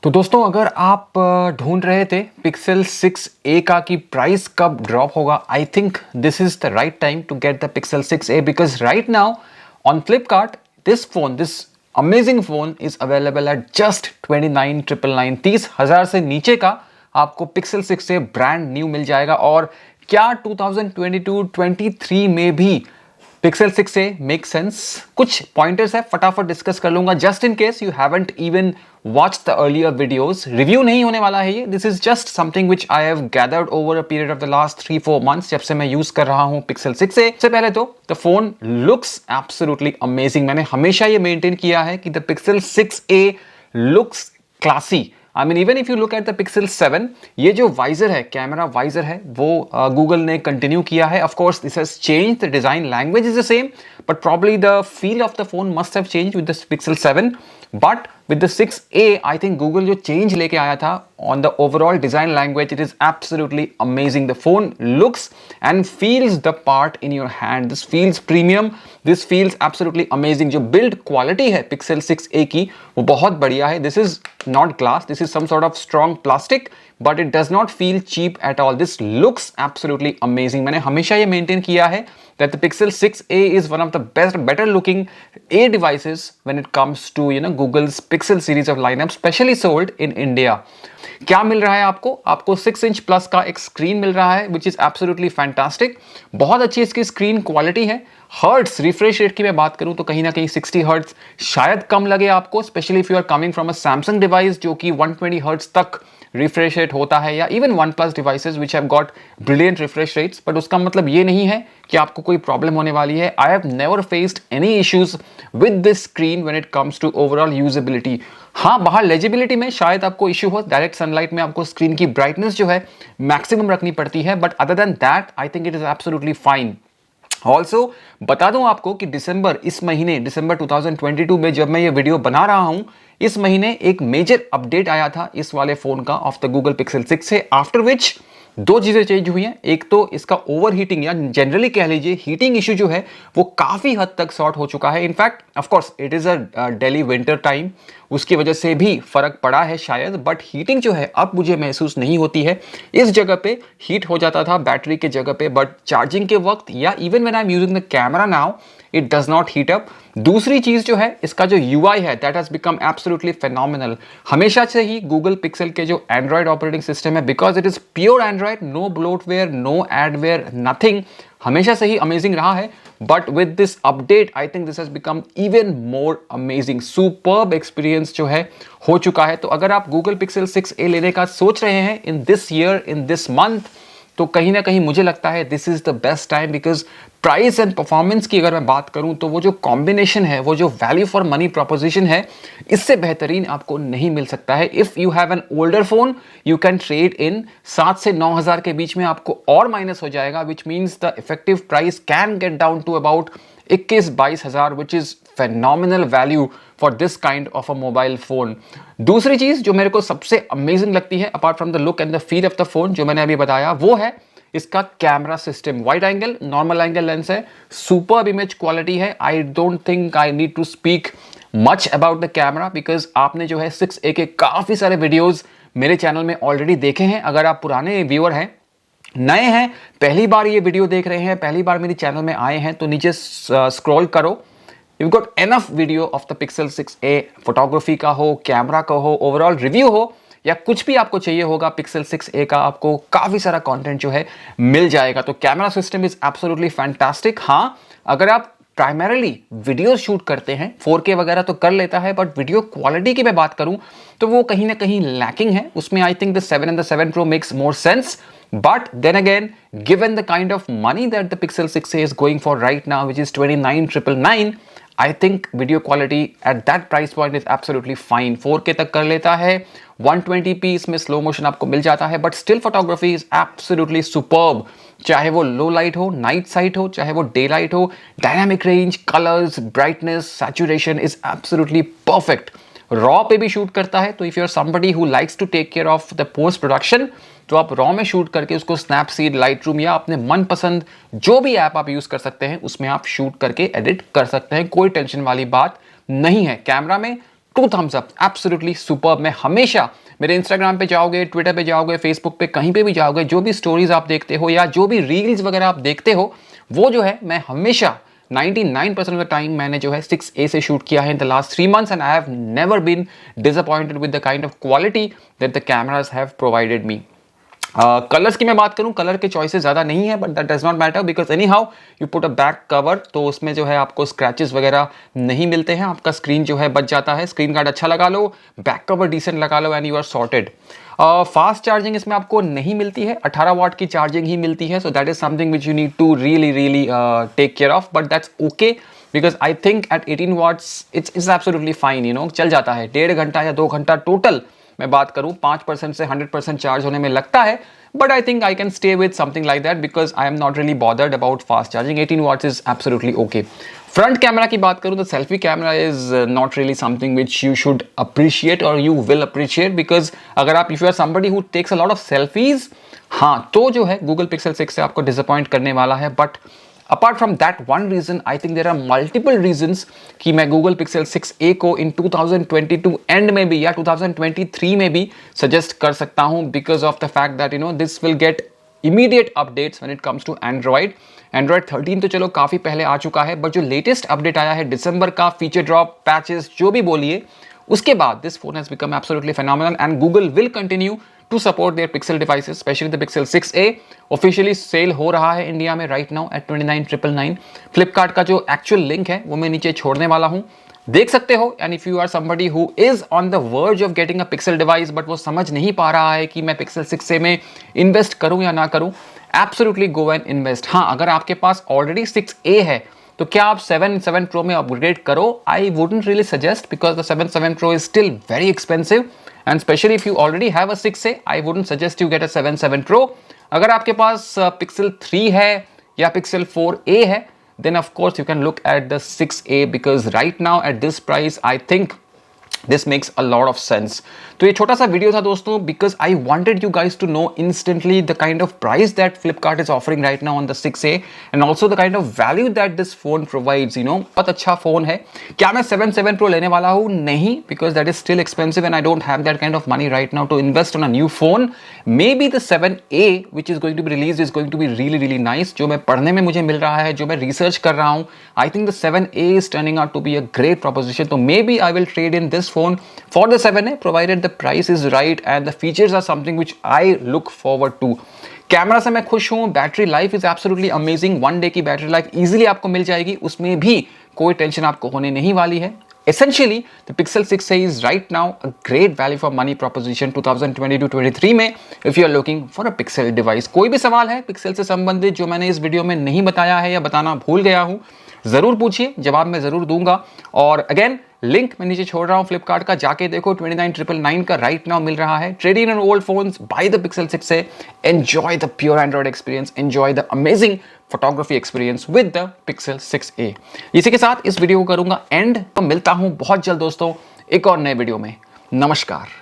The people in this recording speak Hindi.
तो दोस्तों अगर आप ढूंढ रहे थे पिक्सल 6a का कि प्राइस कब ड्रॉप होगा, I think this is the right time to get the Pixel 6a because right now on Flipkart this amazing phone is available at just 29,999 30,000 से नीचे का आपको पिक्सल 6a ब्रांड न्यू मिल जाएगा। और क्या 2022-23 में भी पिक्सल 6a मेक सेंस? कुछ पॉइंटर्स है, फटाफट डिस्कस कर लूंगा just in case you haven't even watch the earlier videos. Review नहीं होने वाला है ये, this is just something which I have gathered over a period of the last 3-4 months जब से मैं यूज कर रहा हूं पिक्सल 6a। सबसे पहले तो the phone looks absolutely amazing. मैंने हमेशा ये मेंटेन किया है कि the Pixel 6a looks classy. I mean even if you look at the pixel 7, ये जो वाइजर है, कैमरा वाइजर है, वो गूगल ने कंटिन्यू किया है। Of course this has changed, the design language is the same, but probably the feel of the phone must have changed with the pixel 7। But with the 6a, I think Google जो change लेके आया था on the overall design language, it is absolutely amazing. The phone looks and feels the part in your hand. This feels premium. This feels absolutely amazing. जो build quality है Pixel 6a की वो बहुत बढ़िया है. This is not glass. This is some sort of strong plastic, but it does not feel cheap at all. This looks absolutely amazing. मैंने हमेशा ये maintain किया है that the Pixel 6a is one of the better looking A devices when it comes to Google's Pixel series of lineup, specially sold in India. क्या मिल रहा है आपको 6 इंच प्लस का एक स्क्रीन मिल रहा है विच इज एब्सोल्युटली फैंटास्टिक। बहुत अच्छी इसकी स्क्रीन क्वालिटी है। हर्ट्स रिफ्रेश रेट की मैं बात करूं तो कहीं ना कहीं 60 हर्ट्स शायद कम लगे आपको, specially if you are coming from a Samsung device जो कि 120 हर्ट्स तक रिफ्रेश रेट होता है, या even one plus devices which have got brilliant refresh rates. But उसका मतलब ये नहीं है कि आपको कोई प्रॉब्लम होने वाली है। I have never faced any issues with this screen when it comes to overall usability. हाँ, बाहर लेजिबिलिटी में शायद आपको इश्यू हो, डायरेक्ट सनलाइट में आपको स्क्रीन की ब्राइटनेस जो है मैक्सिमम रखनी पड़ती है, but other than that I think it is absolutely fine. Also बता दूं आपको कि दिसंबर 2022 में जब मैं ये वीडियो बना रहा हूं, इस महीने एक मेजर अपडेट आया था इस वाले फोन का ऑफ द गूगल पिक्सल 6 से, आफ्टर विच दो चीजें चेंज हुई हैं। एक तो इसका ओवर हीटिंग या जनरली कह लीजिए हीटिंग इशू जो है वो काफी हद तक सॉर्ट हो चुका है। In fact of course it is a Delhi winter time, उसकी वजह से भी फर्क पड़ा है शायद, बट हीटिंग जो है अब मुझे महसूस नहीं होती है। इस जगह पे हीट हो जाता था बैटरी के जगह पे, बट चार्जिंग के वक्त या even when I am using the camera now it does not heat up. दूसरी चीज जो है इसका जो UI है that has become absolutely phenomenal. हमेशा से ही गूगल पिक्सल के जो एंड्रॉइड ऑपरेटिंग सिस्टम है, because it is pure Android, no bloatware, no adware, nothing, हमेशा से ही अमेजिंग रहा है। But with this update I think this has become even more amazing. Superb experience जो है हो चुका है। तो अगर आप गूगल पिक्सल 6a लेने का सोच रहे हैं in this year, in this month, तो कहीं ना कहीं मुझे लगता है this is the best time, because price and performance की अगर मैं बात करूं तो वो जो कॉम्बिनेशन है, वो जो वैल्यू फॉर मनी प्रोपोजिशन है, इससे बेहतरीन आपको नहीं मिल सकता है। If you have an older phone you can trade in, 7 से 9 हज़ार के बीच में आपको और माइनस हो जाएगा, which means the effective price can get down to about 21-22 हज़ार, which is phenomenal value for this kind of a mobile phone. दूसरी चीज जो मेरे को सबसे अमेजिंग लगती है apart from the look and the feel of the phone, जो मैंने अभी बताया, वो है इसका camera system. Wide angle, normal angle lens है, सुपर्ब इमेज क्वालिटी है। I don't think I need to speak much about the camera, because आपने जो है 6a के काफी सारे वीडियोस मेरे चैनल में ऑलरेडी देखे हैं। अगर आप पुराने व्यूअर हैं, नए हैं, पहली बार ये वीडियो देख रहे हैं, पहली बार मेरे चैनल में आए हैं, तो नीचे स्क्रॉल करो, you've got enough video of the Pixel 6a, photography का हो, कैमरा का हो, ओवरऑल रिव्यू हो, या कुछ भी आपको चाहिए होगा Pixel 6a का, आपको काफी सारा कंटेंट जो है मिल जाएगा। तो camera system is absolutely fantastic. हाँ, अगर आप प्राइमरीली वीडियो शूट करते हैं, 4K वगैरह तो कर लेता है, बट वीडियो क्वालिटी की मैं बात करूं तो वो कहीं ना कहीं लैकिंग है। उसमें I think the 7 and the 7 Pro makes more sense. But then again, given the kind of money that the Pixel 6a is going for right now, which is 29,999, I think video quality at that price point is absolutely fine. 4K तक कर लेता है, 120p इसमें स्लो मोशन आपको मिल जाता है, but still photography is absolutely superb. चाहे वो लो लाइट हो, नाइट साइट हो, चाहे वो डे लाइट हो, dynamic range, colours, brightness, saturation is absolutely perfect. Raw पे भी शूट करता है, तो if you are somebody who likes to take care of the post production, तो आप रॉ में शूट करके उसको स्नैपसीड, लाइटरूम या अपने मनपसंद जो भी ऐप आप यूज कर सकते हैं उसमें आप शूट करके एडिट कर सकते हैं। कोई टेंशन वाली बात नहीं है। कैमरा में 2 thumbs up, एब्सोल्युटली सुपर्ब। मैं हमेशा मेरे इंस्टाग्राम पे जाओगे, ट्विटर पे जाओगे, फेसबुक पे कहीं पे भी जाओगे, जो भी स्टोरीज आप देखते हो या जो भी रील्स वगैरह आप देखते हो, वो जो है मैं हमेशा 99% ऑफ द टाइम मैंने जो है 6A से शूट किया है in the last 3 months and I have never been disappointed with the kind of quality that the cameras have provided me. Colours की मैं बात करूं, कलर के चॉइसेस ज़्यादा नहीं है, but that does not matter because any how you put a back cover, तो उसमें जो है आपको स्क्रैचेस वगैरह नहीं मिलते हैं, आपका स्क्रीन जो है बच जाता है। स्क्रीन गार्ड अच्छा लगा लो, बैक कवर डिसेंट लगा लो and you are sorted. Fast charging इसमें आपको नहीं मिलती है, 18 वाट की चार्जिंग ही मिलती है, so that is something which you need to really take care of, but that's okay because I think at 18 watts it's absolutely fine, you know, चल जाता है। 1.5 घंटा या 2 घंटा टोटल मैं बात करूं 5% से 100% चार्ज होने में लगता है, but I think I can stay with something like that because I am not really bothered about fast charging. 18 watts is absolutely okay. Front camera की बात करूं तो selfie camera is not really something which you should appreciate or you will appreciate because अगर आप if you are somebody who takes a lot of selfies, हाँ तो जो है Google Pixel 6 से आपको disappoint करने वाला है, but apart from that one reason, I think there are multiple reasons कि मैं Google Pixel 6a को in 2022 end में भी या 2023 में भी suggest कर सकता हूँ because of the fact that you know this will get immediate updates when it comes to Android. Android 13 तो चलो काफ़ी पहले आ चुका है, बट जो लेटेस्ट अपडेट आया है दिसंबर का, फीचर ड्रॉप, पैचेस, जो भी बोलिए, उसके बाद this phone has become absolutely phenomenal and Google will continue to support their Pixel devices, especially the Pixel 6a. Officially sale हो रहा है इंडिया में राइट नाउ एट 29,999। फ्लिपकार्ट का जो एक्चुअल लिंक है वो मैं नीचे छोड़ने वाला हूँ, देख सकते हो। And if you are somebody who is on the verge of getting a Pixel device but वो समझ नहीं पा रहा है कि मैं पिक्सल 6a में इन्वेस्ट करूं या ना करूं, एब्सोल्युटली गो एंड इन्वेस्ट। हाँ, अगर आपके पास ऑलरेडी 6a है तो क्या आप 7 Pro में अपग्रेड करो? I wouldn't really suggest because the 7 Pro is still very expensive and specially if you already have a 6a, I wouldn't suggest you get a 7 Pro। अगर आपके पास Pixel 3 है या Pixel 4a है, then of course you can look at the 6a because right now at this price I think this makes a lot of sense. तो ये छोटा सा वीडियो था दोस्तों because I wanted you guys to know instantly the kind of price that Flipkart is offering right now on the 6a and also the kind of value that this phone provides, you know। बहुत अच्छा फोन है। क्या मैं 7 Pro लेने वाला हूँ? नहीं, because that is still expensive and I don't have that kind of money right now to invest on a new phone. Maybe the 7a which is going to be released is going to be really nice। जो मैं पढ़ने में मुझे मिल रहा है, जो मैं रिसर्च कर रहा हूँ, I think the 7a is turning out to be a great proposition। तो maybe I will trade in this phone for the 7a provided the price is right and the features are something which I look forward to। Camera से मैं खुश हूँ, battery life is absolutely amazing, 1 day की बैटरी लाइफ इजीली आपको मिल जाएगी, उसमें भी कोई टेंशन आपको होने नहीं वाली है। Essentially, the Pixel 6a is right now a great value for money proposition 2022-23 में if you are looking for a Pixel device। कोई भी सवाल है Pixel से संबंधित जो मैंने इस वीडियो में नहीं बताया है या बताना भूल गया हूँ, ज़रूर पूछिए, जवाब मैं ज़रूर दूंगा। और अगेन लिंक मैं नीचे छोड़ रहा हूँ फ्लिपकार्ट का, जाके देखो 29,999 का राइट नाउ मिल रहा है। Trade in on old phones, by the Pixel 6a, enjoy the pure Android experience, enjoy the amazing photography experience with the Pixel 6a। इसी के साथ इस वीडियो को करूंगा एंड, तो मिलता हूं बहुत जल्द दोस्तों एक और नए वीडियो में। नमस्कार।